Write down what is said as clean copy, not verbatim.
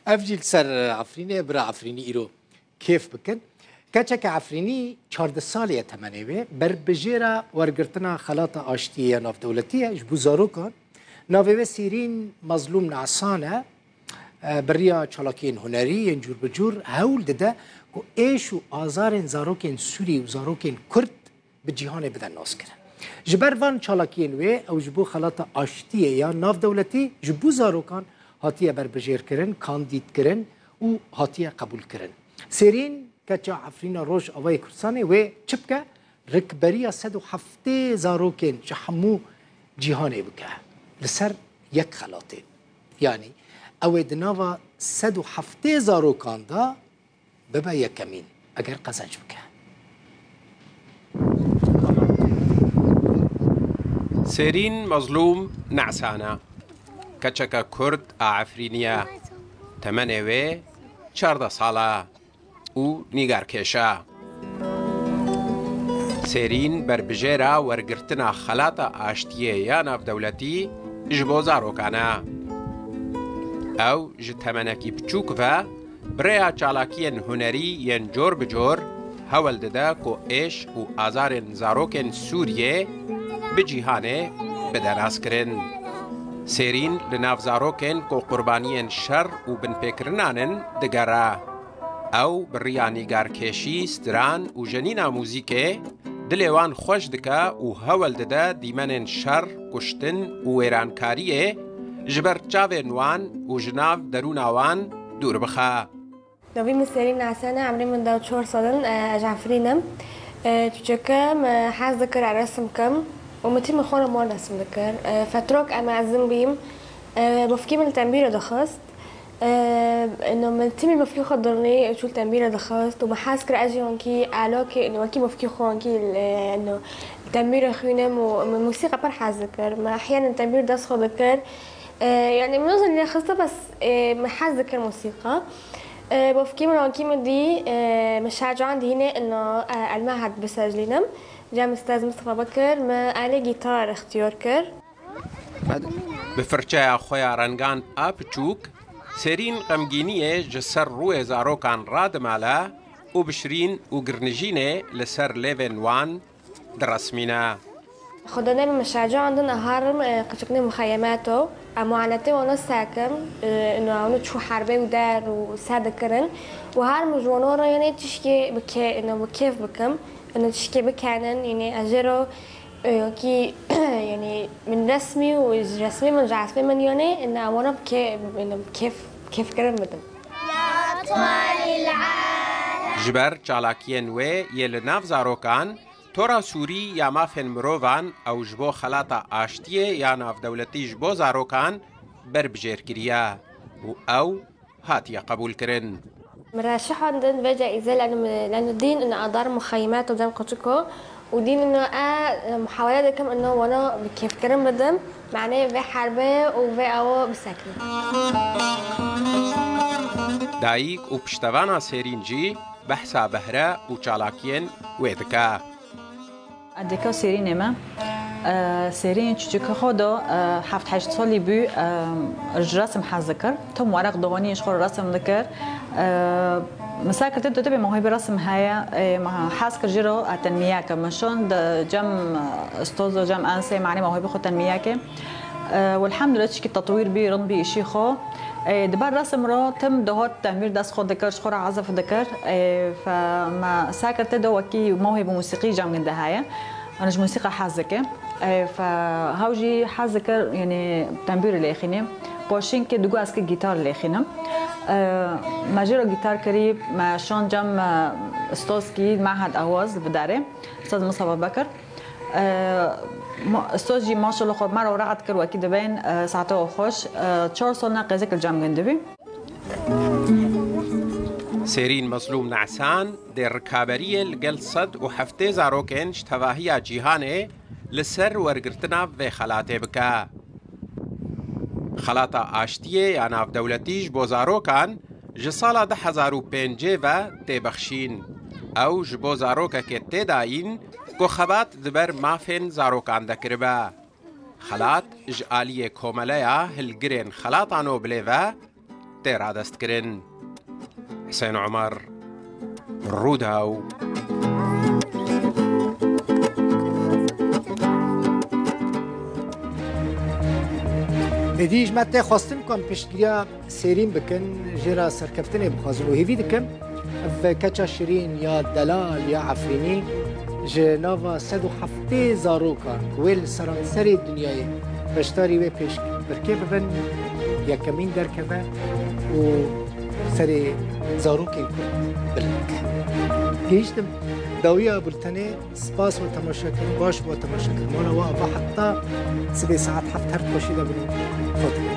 افجيل سر عفريني برا عفريني إيرو كيف بكن كاتشك عفريني 14 سالية تمانية بربجيرا ورقرتنا خلاطة آشتية ناف دولتية جبو زاروكان نافي سيرين مظلوم نعسانة بريا چالاكين هنري ينجور بجور هول دده كو ايشو آزارين زاروكين سوري وزاروكين كرد بجيهان بدن ناس كرن جبر وان چالاكين وي او جبو خلاطة آشتية يا ناف دولتي جبو زاروكان هاتیه بربجیر کرن، کاندید کرن و هاتیه قبول کرن. سرین که عفرینا روش آوای کرسانه و چپکه رکبری 107 زاروکن جحمو جهانی بکه لسر یک خلاطه. یعنی اوه دناوا 107 زاروکان دا ببا یکمین اگر قزنج بکه. سرین مظلوم نعسانه کچکا کرد عفرینیا تمنوی 14 ساله او نیگر کشا سرین بربجیرا ورگرتنا خلاط آشتیه یا ناف دولتی جبو زاروکانه او جتمنکی بچوک و بریا چالاکین هنری ین جور بجور هول دده کو ایش و آزارن زاروکن سوریه بجیهانه بدراس کرن سرین لناف زاروکن کو قربانیان شر و بنپکرنانن دگرا او بریا نیگر کشی ستران و جنینا موزیکه دلوان خوش دکا و هول دده دیمنن شر کشتن و ویرانکاریه جبر چاوه نوان و جناف دروناوان دور بخا نوی مسیرین نعسانه عمری من 24 سالن جعفرینم تجکم حاز ذكر على رسم كم ومتي مخورة مور رسم ذكر فتروك أما عزم بيم بفكي من التنبيرة دخست إنه من تيمي بفكي خضرني شو التنبيرة دخست ومحاس كر أجي هونكي علاقة إنه وكي بفكي هونكي إنه التنبيرة خينم ومن موسيقى برحاز ذكر ما أحيانا التنبير دخل ذكر يعني من نظر اللي خصته بس محاس ذكر موسيقى بفكي من هونكي مدي مشاعر عندي هنا إنه المعهد بسجلينم جام استاذ مصطفى بكر ما آلة جيتار اختيار كر بفرچه خویا رنگان آبچوک سرین غمگینیه جسر روی زاروکان رادمالا و بشرین و گرنجینه لسر لیون وان درسمینه خدانا من مشاجع عندنا هرم قشقنا مخيماته معاناته وانا ساكم انه عونو تشو حربي ودار وسادة كرن وهرم جوانورا يعني تشكي بكي انه بكيف بكم انه تشكي بكانن يعني اجرو كي يعني من رسمي ورسمي من جعسمي من يوني انه وانا بكي انه كيف كرن بدم يا اطفال العالم جبر چالاکین و یل ناف زاروکان تورا سوری یا مافن مروان او جبو خلاطا آشتیه یا ناف دولتی جبو زاروکان بربجیر کریا و او هاتیا قبول کرن مرشح عندنا بجائزة لأنه الدين إنه أدار مخيمات قدام قطكو ودين إنه محاولات كم إنه وانا كيف كرم بدم معناه في حربة وفي أو بسكنة دايك و پشتوانا سرینجی بحثا بهره و چالاکین ویدکا ادکا سرین ما سرین چجوری خدا 7-8 سالی بی رسم حذکر تو ورق دوانیش خور رسم ذکر مثلا كنت تبي موهبة رسم هاي حاس كرجرو التنمية كمشون جم استاذ جم أنسي معني موهبة خو تنمية والحمد لله تشكي تطوير بي رن بي شيء خو دبر رسم را تم دهات تعمير دست خود ذكر شخور عزف ذكر فما ساكرت دو وكي موهبة موسيقية جم من هاي أنا موسيقى حازكة فهاوجي حازكر يعني تنبير اللي خيني باشين که دوگو از که گیتار لیخینم ماجرا گیتار کری ما شان جم استاذ کی معهد آواز بداره استاذ مصطفى بكر استاذ جی ماشاءالله خب مرا رعد کرد و اكيد بين ساعته خوش 4 سال نقزك الجام گندبی سرین مظلوم نعسان در رکابری لگل صد و هفته زاروکن شتواهی جیهانه لسر ورگرتنا و خلاته بکا خلاطا آشتیه یا ناف دولتیش بو زاروکان جسالا 2005 و تبخشین او جبو زاروکا که تداین کو خبات دبر مافن زاروکان دکربا خلاط اجعالی کوملیا هلگرین خلاطانو بلیوه تێرا دەستکردن حسێن عومەر ڕوودا و بدیج ما ته خواستم کن پشتگیریا سیرین بکن جرا سرکفتنه بخوازن و هیوی دکم و کچا شیرین یا دلال یا عفرینی جناوا 107 زاروکان ویل سرانسری دنیای بشتاری و پیش برکه ببن یا کمین درکبه و سری زاروکی کرد بلنک گیشتم داویه بلتنه سپاس و تماشا کن باش و تماشا کن مالا و حتی 7 ساعت هفت هر باشیده بلو خود